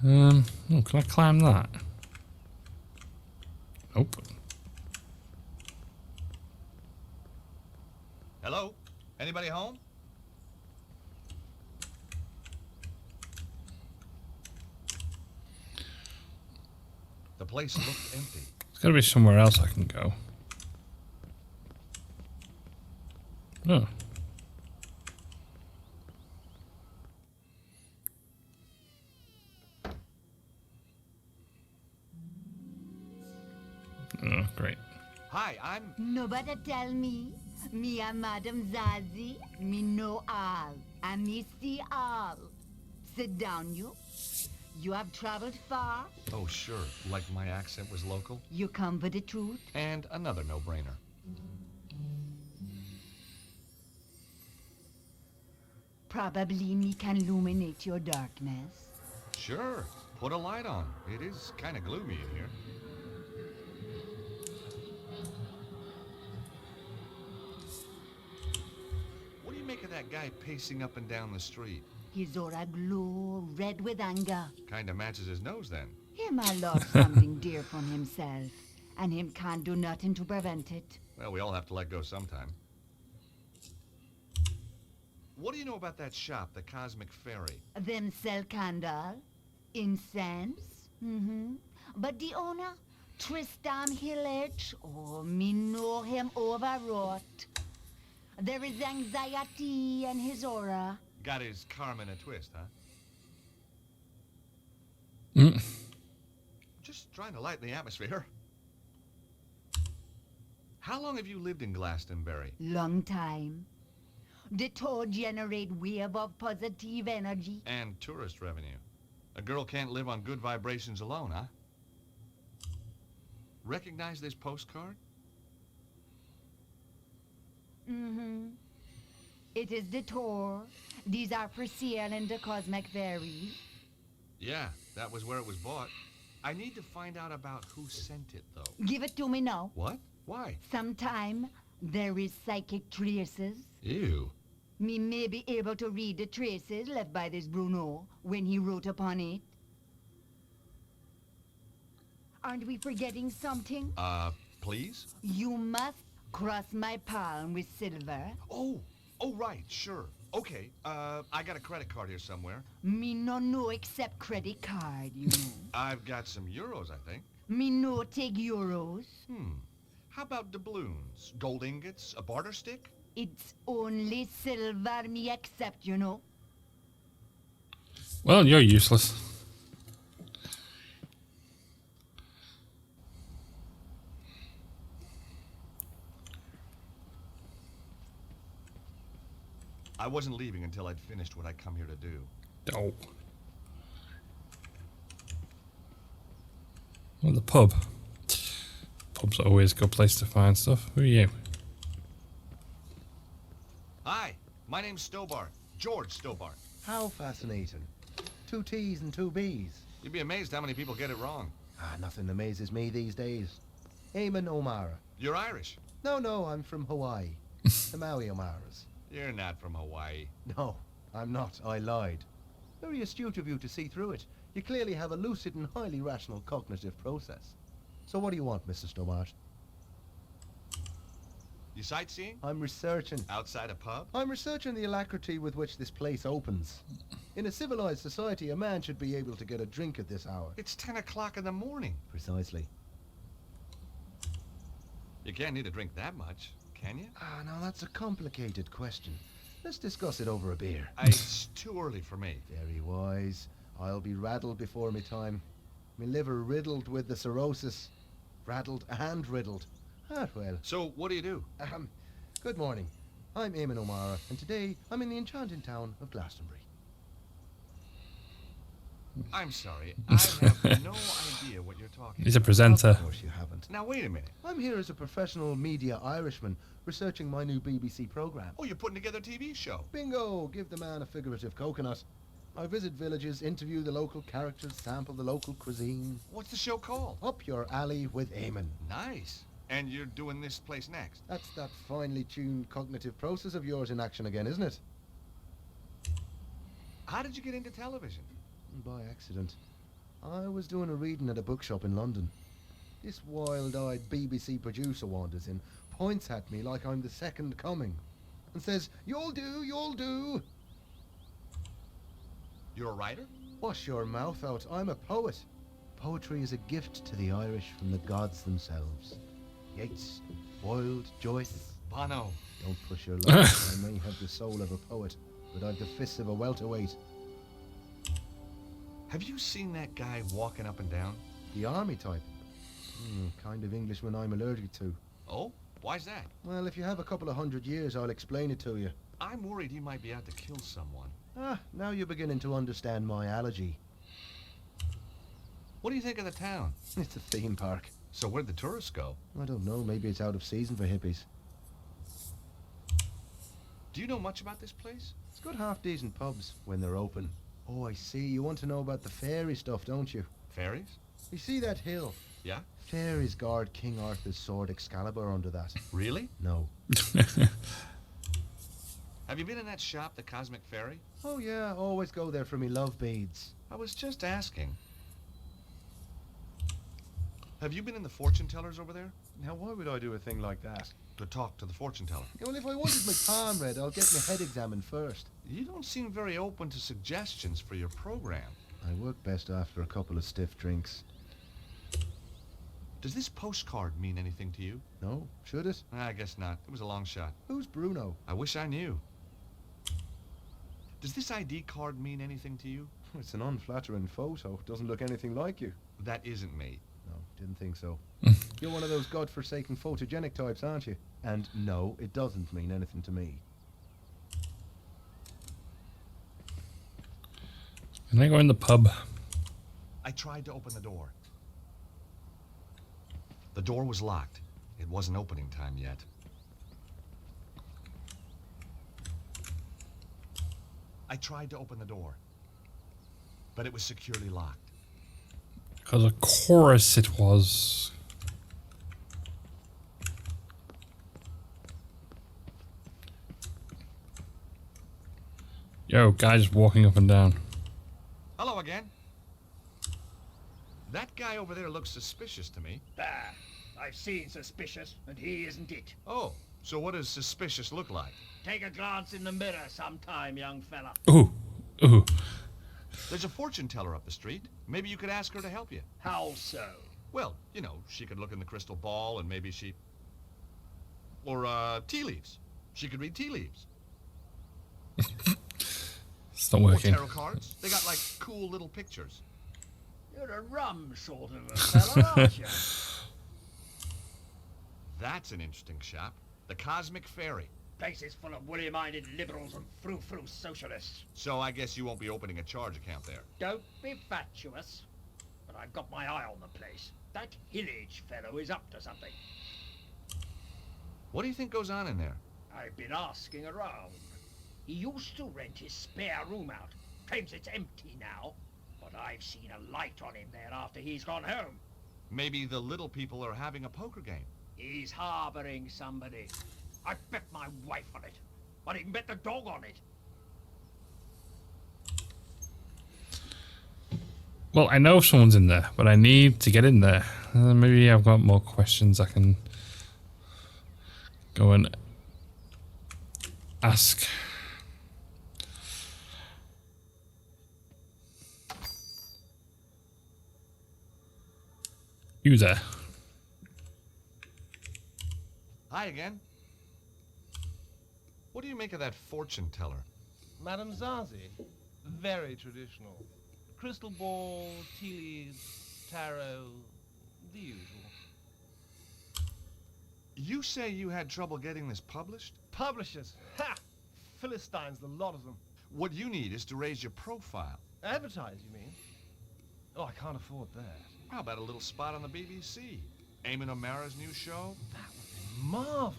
Oh, can I climb that? Nope. Hello? Anybody home? The place looked empty. There's gotta be somewhere else I can go. Oh. Oh, great. Hi, I'm... Nobody tell me. Me and Madam Zazie, me know all. And me see all. Sit down, you. You have traveled far. Oh, sure. Like my accent was local. You come for the truth. And another no-brainer. Probably me can illuminate your darkness. Sure. Put a light on. It is kind of gloomy in here. What do you make of that guy pacing up and down the street? His aura glow red with anger. Kind of matches his nose then. Him a lost something dear from himself. And him can't do nothing to prevent it. Well, we all have to let go sometime. What do you know about that shop, the Cosmic Fairy? Them sell candle, incense, But the owner, Tristan Hillage, oh, me know him overwrought. There is anxiety in his aura. Got his karma in a twist, huh? Just trying to lighten the atmosphere. How long have you lived in Glastonbury? Long time. The toad generate wave of positive energy. And tourist revenue. A girl can't live on good vibrations alone, huh? Recognize this postcard? It is the tour. These are for sale in the Cosmic Fairy. Yeah, that was where it was bought. I need to find out about who sent it, though. Give it to me now. What? Why? Sometime there is psychic traces. Ew. Me may be able to read the traces left by this Bruno when he wrote upon it. Aren't we forgetting something? Please? You must cross my palm with silver. Oh, right, sure. Okay, I got a credit card here somewhere. Me no know except credit card, you know. I've got some euros, I think. Me no take euros. How about doubloons? Gold ingots? A barter stick? It's only silver me accept, you know. Well, you're useless. I wasn't leaving until I'd finished what I'd come here to do. Oh. Well, the pub. Pub's always a good place to find stuff. Who are you? Hi, my name's Stobbart. George Stobbart. How fascinating. 2 T's and 2 B's. You'd be amazed how many people get it wrong. Nothing amazes me these days. Eamon O'Mara. You're Irish. No, I'm from Hawaii. The Maui O'Maras. You're not from Hawaii. No, I'm not. I lied. Very astute of you to see through it. You clearly have a lucid and highly rational cognitive process. So what do you want, Mr. Stobbart? You sightseeing? I'm researching. Outside a pub? I'm researching the alacrity with which this place opens. In a civilized society, a man should be able to get a drink at this hour. It's 10 o'clock in the morning. Precisely. You can't need a drink that much, can you? Now that's a complicated question. Let's discuss it over a beer. It's too early for me. Very wise. I'll be rattled before me time. Me liver riddled with the cirrhosis. Rattled and riddled. Well. So, what do you do? Good morning. I'm Eamon O'Mara, and today I'm in the enchanting town of Glastonbury. I'm sorry. I have no idea what you're talking He's a about. presenter. Of course you haven't. Now, wait a minute. I'm here as a professional media Irishman, researching my new BBC programme. Oh, you're putting together a TV show. Bingo! Give the man a figurative coconut. I visit villages, interview the local characters, sample the local cuisine. What's the show called? Up your alley with Eamon. Nice. And you're doing this place next? That's that finely tuned cognitive process of yours in action again, isn't it? How did you get into television? By accident. I was doing a reading at a bookshop in London. This wild-eyed BBC producer wanders in, points at me like I'm the second coming, and says, "You'll do, you'll do." You're a writer? Wash your mouth out, I'm a poet. Poetry is a gift to the Irish from the gods themselves. Yeats, Wilde, Joyce. Bono. Don't push your luck. I may have the soul of a poet, but I've the fists of a welterweight. Have you seen that guy walking up and down? The army type. Kind of Englishman I'm allergic to. Oh? Why's that? Well, if you have a couple of 100 years, I'll explain it to you. I'm worried he might be out to kill someone. Now you're beginning to understand my allergy. What do you think of the town? It's a theme park. So where'd the tourists go? I don't know, maybe it's out of season for hippies. Do you know much about this place? It's got half-decent pubs when they're open. Oh, I see. You want to know about the fairy stuff, don't you? Fairies? You see that hill? Yeah? Fairies guard King Arthur's sword Excalibur under that. Really? No. Have you been in that shop, the Cosmic Fairy? Oh yeah, always go there for me love beads. I was just asking. Have you been in the fortune tellers over there? Now why would I do a thing like that? To talk to the fortune teller. Well, if I wanted my palm read, I'll get my head examined first. You don't seem very open to suggestions for your program. I work best after a couple of stiff drinks. Does this postcard mean anything to you? No? Should it? I guess not. It was a long shot. Who's Bruno? I wish I knew. Does this ID card mean anything to you? It's an unflattering photo. Doesn't look anything like you. That isn't me. No, didn't think so. You're one of those godforsaken photogenic types, aren't you? And no, it doesn't mean anything to me. Can I go in the pub? I tried to open the door. The door was locked. It wasn't opening time yet. I tried to open the door, but it was securely locked. Because of course it was. Yo, guy just walking up and down. Hello again. That guy over there looks suspicious to me. Ah, I've seen suspicious, and he isn't it. Oh, so what does suspicious look like? Take a glance in the mirror sometime, young fella. Ooh, ooh. There's a fortune teller up the street. Maybe you could ask her to help you. How so? Well, you know, she could look in the crystal ball and maybe she... Or, tea leaves. She could read tea leaves. It's not Or working. tarot cards. They got, like, cool little pictures. You're a rum sort of a fella, aren't you? That's an interesting shop. The Cosmic Fairy. Place is full of woolly-minded liberals and frou-frou socialists. So I guess you won't be opening a charge account there. Don't be fatuous. But I've got my eye on the place. That Hillage fellow is up to something. What do you think goes on in there? I've been asking around. He used to rent his spare room out. Claims it's empty now. But I've seen a light on him there after he's gone home. Maybe the little people are having a poker game. He's harboring somebody. I bet my wife on it. I'd even bet the dog on it. Well, I know if someone's in there, but I need to get in there. Maybe I've got more questions I can go and ask. You there? Hi again. What do you make of that fortune teller? Madame Zazie, very traditional. Crystal ball, tea leaves, tarot, the usual. You say you had trouble getting this published? Publishers, ha! Philistines, the lot of them. What you need is to raise your profile. Advertise, you mean? Oh, I can't afford that. How about a little spot on the BBC? Eamon O'Mara's new show? That would be marvelous.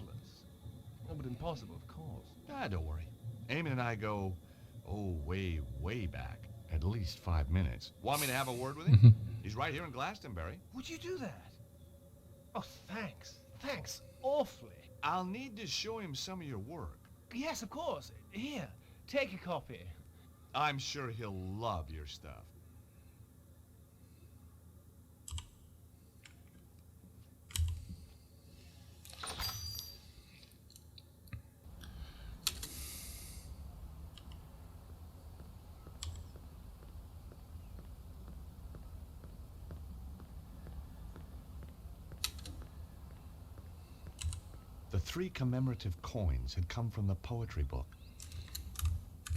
Oh, but impossible, of course. Ah, don't worry. Eamon and I go, way, way back. At least 5 minutes. Want me to have a word with him? He's right here in Glastonbury. Would you do that? Oh, thanks. Thanks, awfully. I'll need to show him some of your work. Yes, of course. Here, take a copy. I'm sure he'll love your stuff. 3 commemorative coins had come from the poetry book.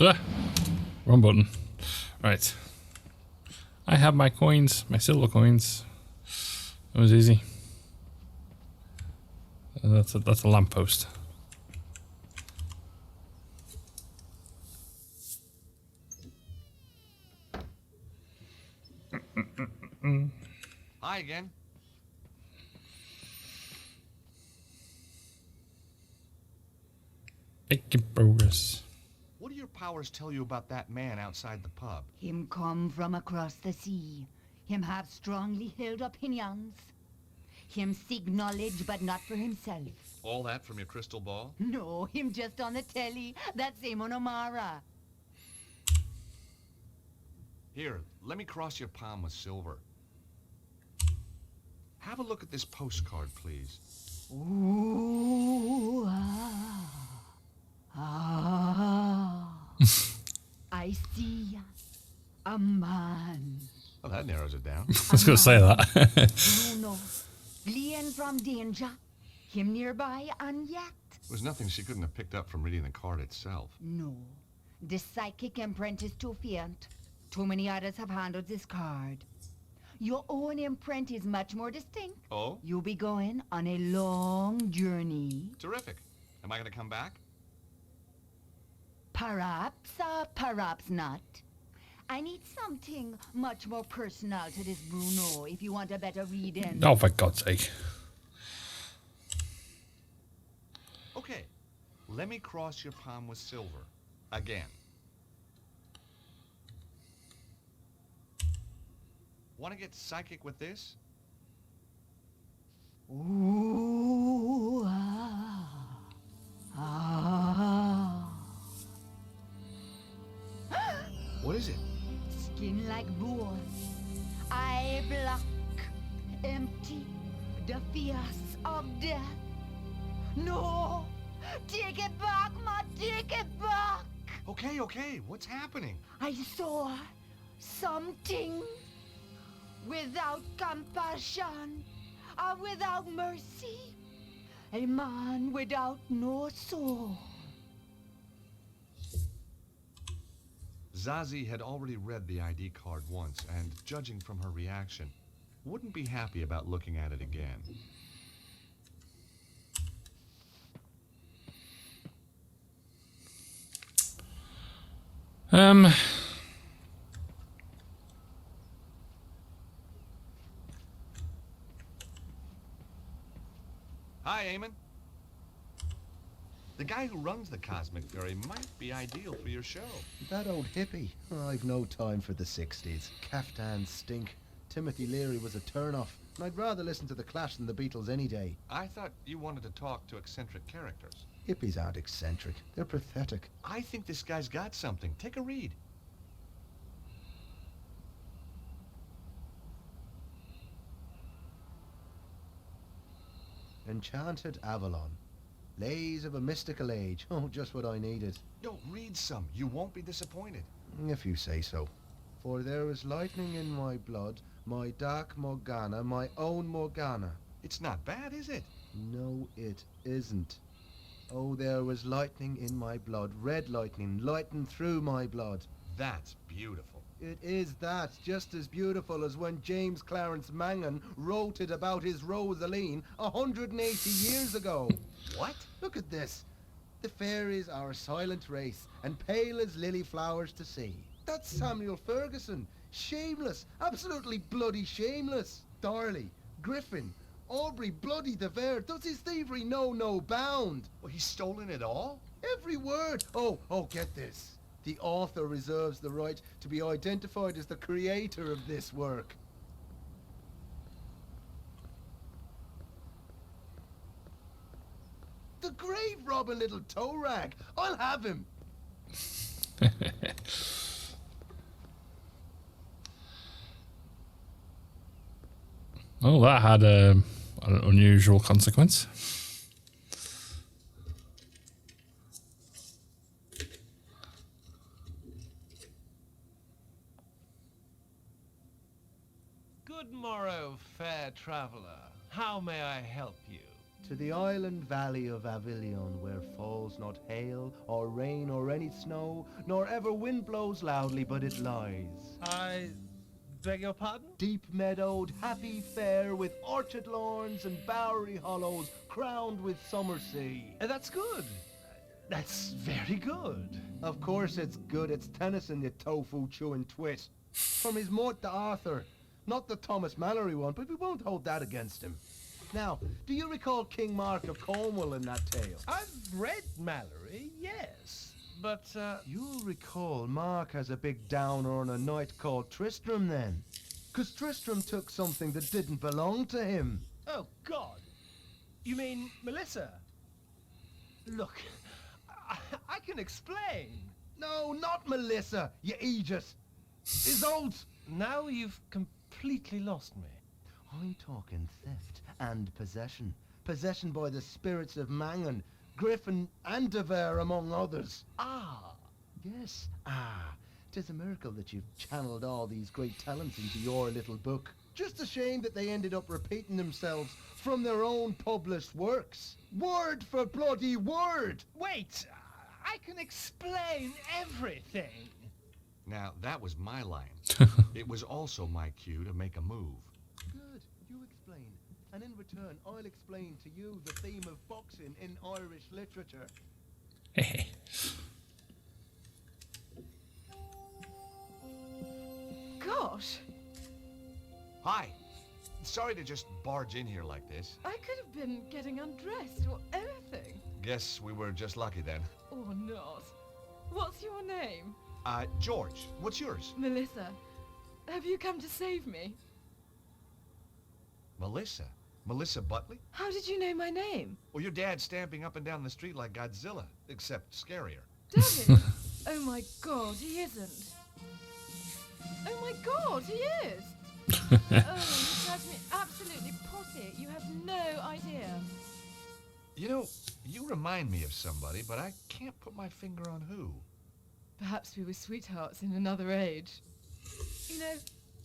Ah, wrong button. Right. I have my coins, my silver coins. That was easy. That's a lamppost. Hi again. Making progress. What do your powers tell you about that man outside the pub? Him come from across the sea. Him have strongly held opinions. Him seek knowledge, but not for himself. All that from your crystal ball? No, him just on the telly. That's Amon O'Mara. Here, let me cross your palm with silver. Have a look at this postcard, please. Ooh, I see a man. Well, that narrows it down. I was going to say that. Bruno, fleeing from danger. Him nearby and yet. There was nothing she couldn't have picked up from reading the card itself. No, the psychic imprint is too faint. Too many others have handled this card. Your own imprint is much more distinct. Oh? You'll be going on a long journey. Terrific. Am I going to come back? Perhaps, perhaps not. I need something much more personal to this Bruno if you want a better reading. Oh, for God's sake. Okay. Let me cross your palm with silver. Again. Want to get psychic with this? Ooh, What is it? Skin like bone, eye black, empty, the fierce of death. No! Take it back, ma! Take it back! Okay. What's happening? I saw something without compassion, without mercy. A man without no soul. Zazie had already read the ID card once, and judging from her reaction, wouldn't be happy about looking at it again. Hi, Eamon. The guy who runs the Cosmic Ferry might be ideal for your show. That old hippie. Oh, I've no time for the 60s. Caftans stink. Timothy Leary was a turn-off. And I'd rather listen to The Clash than the Beatles any day. I thought you wanted to talk to eccentric characters. Hippies aren't eccentric. They're pathetic. I think this guy's got something. Take a read. Enchanted Avalon. Lays of a mystical age. Oh, just what I needed. No, read some. You won't be disappointed. If you say so. For there is lightning in my blood, my dark Morgana, my own Morgana. It's not bad, is it? No, it isn't. Oh, there was lightning in my blood, red lightning, lighting through my blood. That's beautiful. It is that, just as beautiful as when James Clarence Mangan wrote it about his Rosaline 180 years ago. What? Look at this. The fairies are a silent race, and pale as lily flowers to see. That's Samuel Ferguson. Shameless, absolutely bloody shameless. Darley, Griffin, Aubrey, bloody the Vere. Does his thievery know no bound? Well, he's stolen it all? Every word. Oh, get this. The author reserves the right to be identified as the creator of this work. The grave robbing little toe rag. I'll have him. Oh, that had an unusual consequence. Good morrow, fair traveller. How may I help you? To the island valley of Avilion, where falls not hail, or rain, or any snow, nor ever wind blows loudly, but it lies. I beg your pardon? Deep meadowed, happy fair, with orchard lawns and bowery hollows, crowned with summer sea. That's good. That's very good. Of course it's good. It's Tennyson, you tofu-chewing twit. From his Mort to Arthur. Not the Thomas Mallory one, but we won't hold that against him. Now, do you recall King Mark of Cornwall in that tale? I've read Mallory, yes. But, You'll recall Mark has a big downer on a knight called Tristram then. 'Cause Tristram took something that didn't belong to him. oh God. You mean Melissa? Look, I can explain. No, not Melissa, you Aegis. Isolde! Now you've completely lost me. I'm talking theft and possession. Possession by the spirits of Mangan, Griffin and Devere, among others. Ah, Yes, 'tis a miracle that you've channeled all these great talents into your little book. Just a shame that they ended up repeating themselves from their own published works. Word for bloody word! wait, I can explain everything. Now, that was my line. It was also my cue to make a move. Good, you explain. And in return, I'll explain to you the theme of boxing in Irish literature. Gosh, Hi. Sorry to just barge in here like this. I could have been getting undressed or anything. Guess we were just lucky then. Or not. What's your name? George, what's yours? Melissa. Have you come to save me? Melissa? Melissa Butley? How did you know my name? Well, your dad's stamping up and down the street like Godzilla, except scarier. Daddy? Oh my God, he isn't. Oh my God, he is. Oh, he drives me absolutely potty. You have no idea. You know, you remind me of somebody, but I can't put my finger on who. Perhaps we were sweethearts in another age. You know,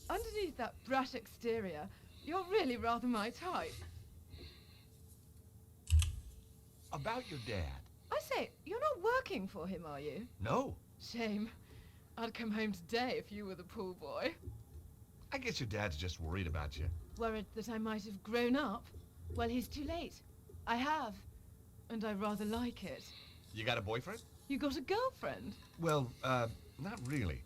underneath that brat exterior, you're really rather my type. About your dad. I say, you're not working for him, are you? No. Shame. I'd come home today if you were the pool boy. I guess your dad's just worried about you. Worried that I might have grown up? Well, he's too late. I have. And I rather like it. You got a boyfriend? You got a girlfriend? Well, not really.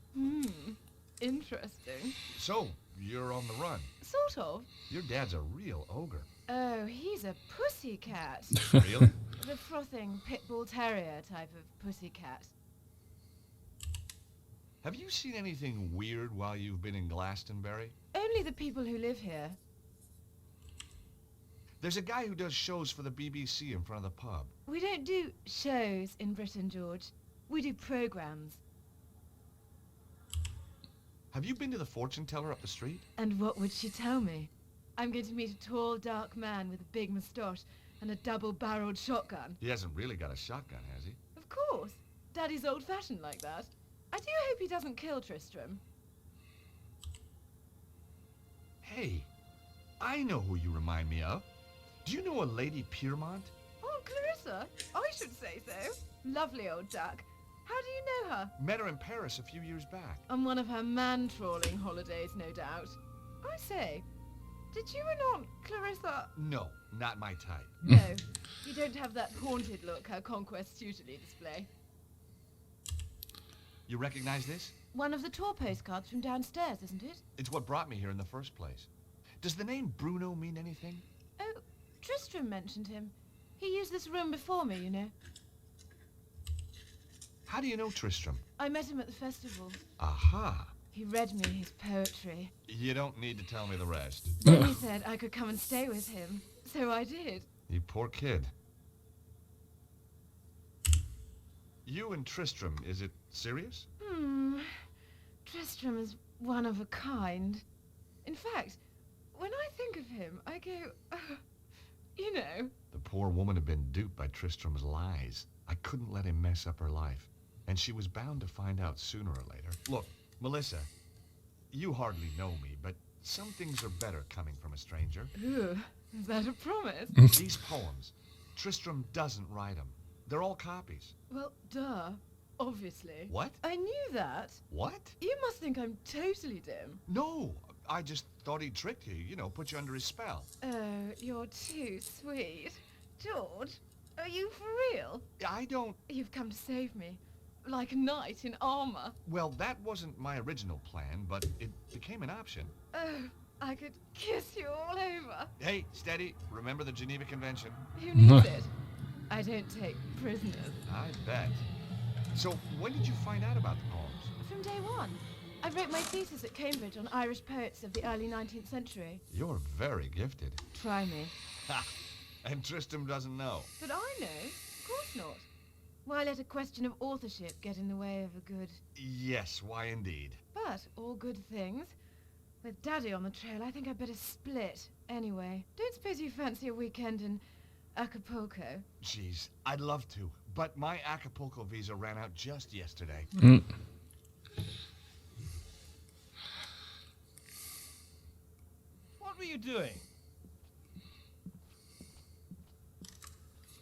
Interesting. So, you're on the run. Sort of. Your dad's a real ogre. Oh, he's a pussycat. Really? The frothing pit bull terrier type of pussycat. Have you seen anything weird while you've been in Glastonbury? Only the people who live here. There's a guy who does shows for the BBC in front of the pub. We don't do shows in Britain, George. We do programs. Have you been to the fortune teller up the street? And what would she tell me? I'm going to meet a tall, dark man with a big moustache and a double-barreled shotgun. He hasn't really got a shotgun, has he? Of course. Daddy's old-fashioned like that. I do hope he doesn't kill Tristram. Hey, I know who you remind me of. Do you know a Lady Piermont? Oh, Clarissa. I should say so. Lovely old duck. How do you know her? Met her in Paris a few years back. On one of her man-trawling holidays, no doubt. I say, did you and Aunt Clarissa... No, not my type. No, you don't have that haunted look her conquests usually display. You recognize this? One of the tour postcards from downstairs, isn't it? It's what brought me here in the first place. Does the name Bruno mean anything? Oh, Tristram mentioned him. He used this room before me, you know. How do you know Tristram? I met him at the festival. Aha! He read me his poetry. You don't need to tell me the rest. Then he said I could come and stay with him. So I did. You poor kid. You and Tristram, is it serious? Tristram is one of a kind. In fact, when I think of him, I go, you know. The poor woman had been duped by Tristram's lies. I couldn't let him mess up her life. And she was bound to find out sooner or later. Look, Melissa, you hardly know me, but Some things are better coming from a stranger. Ooh, is that a promise? These poems, Tristram doesn't write them. They're all copies. Well, duh. Obviously. What? I knew that. What? You must think I'm totally dim. No, I just thought he tricked you, you know, put you under his spell. Oh, you're too sweet. George, are you for real? I don't... You've come to save me. Like a knight in armor. Well, that wasn't my original plan, but it became an option. Oh, I could kiss you all over. Hey, steady. Remember the Geneva Convention? Who needs it? I don't take prisoners. I bet. So, when did you find out about the poems? From day one. I wrote my thesis at Cambridge on Irish poets of the early 19th century. You're very gifted. Try me. Ha! And Tristram doesn't know. But I know. Of course not. Why let a question of authorship get in the way of a good... Yes, why indeed. But all good things. With Daddy on the trail, I think I'd better split. Anyway, don't suppose you fancy a weekend in Acapulco? Jeez, I'd love to, but my Acapulco visa ran out just yesterday. What were you doing?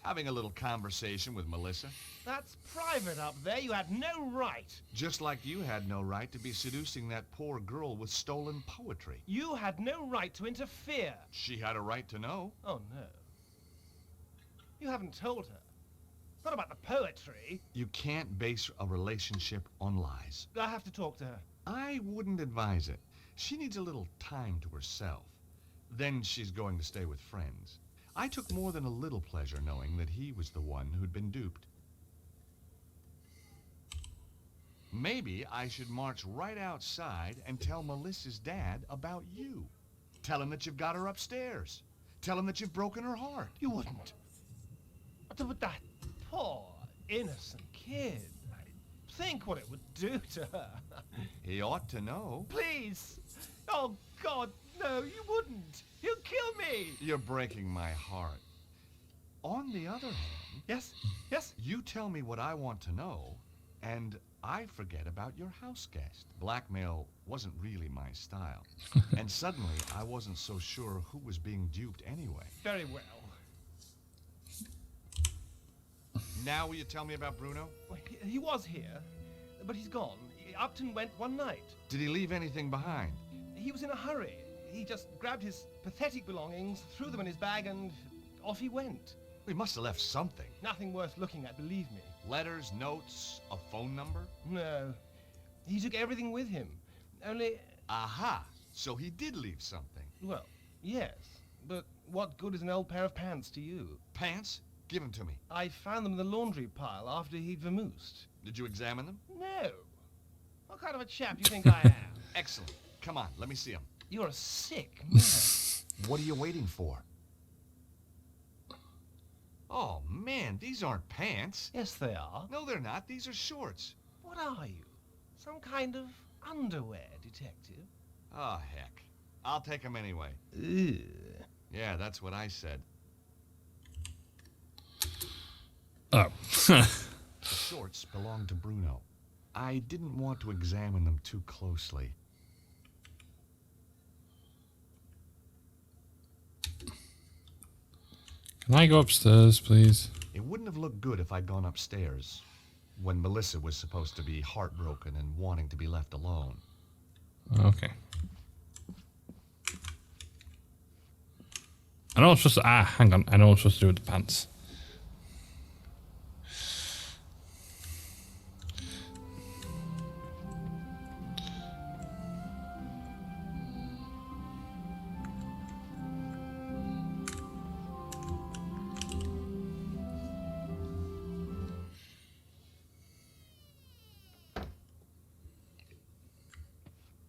Having a little conversation with Melissa. That's private up there. You had no right. Just like you had no right to be seducing that poor girl with stolen poetry. You had no right to interfere. She had a right to know. Oh, no. You haven't told her. Not about the poetry. You can't base a relationship on lies. I have to talk to her. I wouldn't advise it. She needs a little time to herself. Then she's going to stay with friends. I took more than a little pleasure knowing that he was the one who'd been duped. Maybe I should march right outside and tell Melissa's dad about you. Tell him that you've got her upstairs. Tell him that you've broken her heart. You wouldn't. But that poor, innocent kid. Think what it would do to her. He ought to know. Please. Oh, God, no, you wouldn't. You'll kill me. You're breaking my heart. On the other hand, Yes, yes. you tell me what I want to know, and I forget about your house guest. Blackmail wasn't really my style. And suddenly, I wasn't so sure who was being duped anyway. Very well. Now will you tell me about Bruno? Well, he was here, but he's gone. Upton went one night. Did he leave anything behind? He was in a hurry. He just grabbed his pathetic belongings, threw them in his bag, and off he went. We must have left something. Nothing worth looking at, believe me. Letters, notes, a phone number? No. He took everything with him. Only, Aha! So he did leave something. well, yes. But what good is an old pair of pants to you? Pants? Give them to me. I found them in the laundry pile after he'd vamoosed. Did you examine them? No. What kind of a chap do you think I am? Excellent. Come on, let me see them. You're a sick man. What are you waiting for? Oh, man, these aren't pants. Yes, they are. No, they're not. These are shorts. What are you? Some kind of underwear detective? Oh, heck. I'll take them anyway. Ugh. Yeah, that's what I said. Oh. The shorts belong to Bruno. I didn't want to examine them too closely. Can I go upstairs, please? It wouldn't have looked good if I'd gone upstairs when Melissa was supposed to be heartbroken and wanting to be left alone. Okay. I know I'm supposed to... hang on. I know what I'm supposed to do with the pants.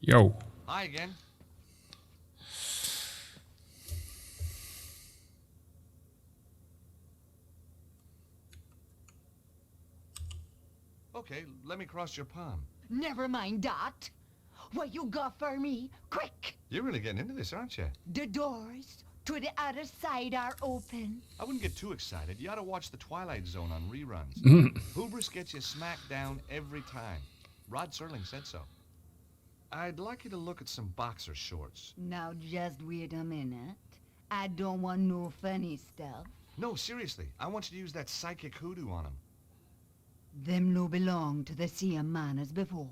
Yo. Hi again. Okay, let me cross your palm. Never mind that. What you got for me? Quick! You're really getting into this, aren't you? The doors to the other side are open. I wouldn't get too excited. You ought to watch The Twilight Zone on reruns. Hubris gets you smacked down every time. Rod Serling said so. I'd like you to look at some boxer shorts. Now just wait a minute. I don't want no funny stuff. No, seriously. I want you to use that psychic hoodoo on them. Them no belong to the same man as before.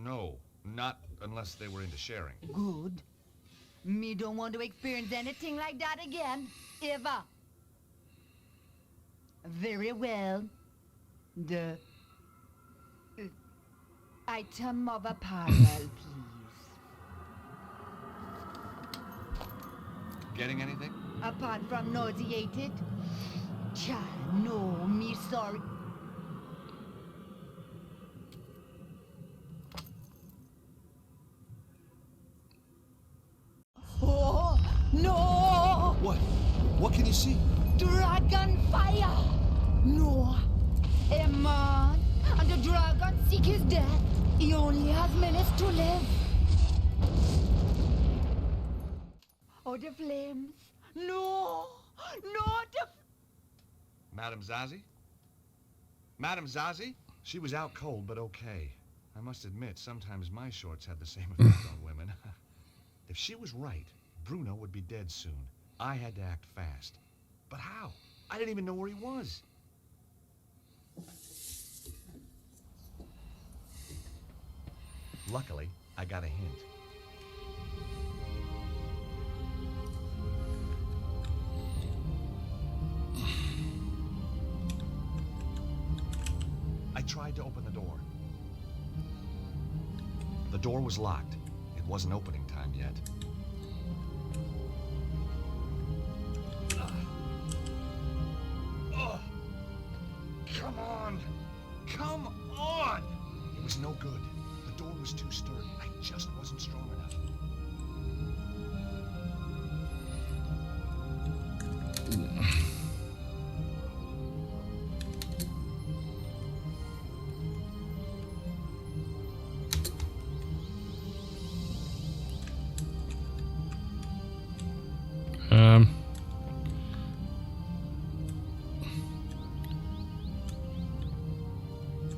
No, not unless they were into sharing. Good. Me don't want to experience anything like that again. Ever. Very well. The item of apparel, please. Getting anything? Apart from nauseated? Child, no, me sorry. Oh, no! What? What can you see? Dragon fire! No. A man and the dragon seek his death. He only has minutes to live. Oh, the flames. No! No, the... Madame Zazie? Madame Zazie? She was out cold, but okay. I must admit, sometimes my shorts had the same effect on women. If she was right, Bruno would be dead soon. I had to act fast. But how? I didn't even know where he was. Luckily, I got a hint. I tried to open the door. The door was locked. It wasn't opening time yet. Oh, come on! Come on! It was no good. The door was too sturdy. I just wasn't strong enough.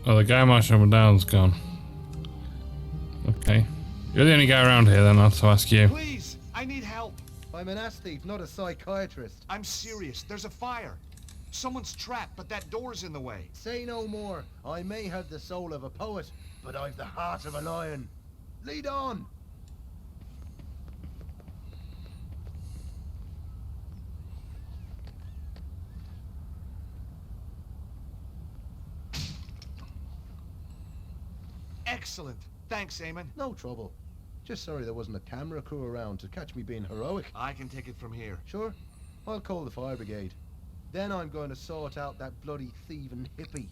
Oh, the guy marching up and down's gone. Okay. You're the only guy around here then, I'll have to ask you. Please, I need help. I'm an aesthete, not a psychiatrist. I'm serious. There's a fire. Someone's trapped, but that door's in the way. Say no more. I may have the soul of a poet, but I've the heart of a lion. Lead on! Excellent. Thanks, Eamon. No trouble. Just sorry there wasn't a camera crew around to catch me being heroic. I can take it from here. Sure, I'll call the fire brigade. Then I'm going to sort out that bloody thieving hippie.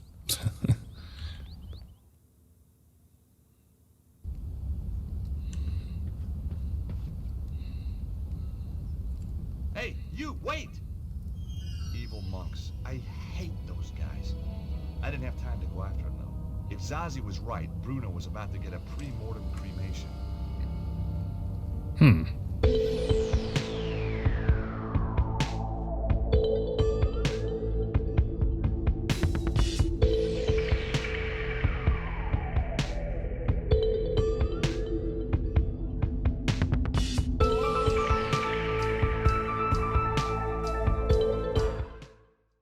Hey, you, wait! Evil monks. I hate those guys. I didn't have time to go after them, though. If Zazie was right, Bruno was about to get a pre-mortem cremation.